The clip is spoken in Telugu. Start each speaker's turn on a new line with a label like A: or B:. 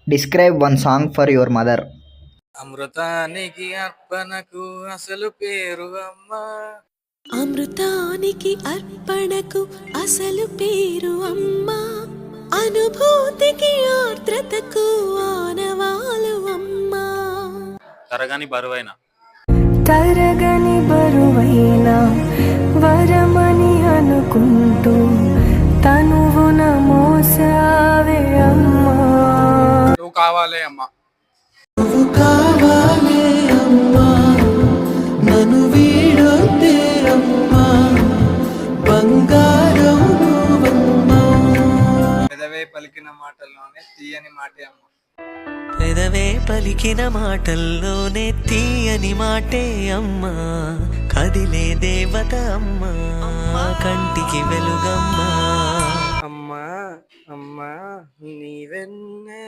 A: Describe one song for your mother.
B: అమృతానికి అర్పణకు అసలు పేరు అమ్మ.
C: అమృతానికి అర్పణకు అసలు పేరు అమ్మ. అనుభూతికి ఆర్ద్రతకు ఆనవాలు అమ్మ.
B: తరగని బరువైన
D: తరగని బరువైన వరమని అనుకుంటూ తనువున మోసావే అమ్మా.
B: నువ్వు కావాలే అమ్మా.
E: నువ్వు కావాలే అమ్మా, నన్ను వీడొద్దే అమ్మా, బంగారం నువ్వమ్మా.
B: పెదవే పలికిన మాటల్లోనే తీయని మాటే అమ్మ.
E: పెదవే పలికిన మాటల్లోనే తీయని మాటే అమ్మా. కదిలే దేవత అమ్మా, కంటికి వెలుగమ్మా.
B: అమ్మా అమ్మా నీవెన్నె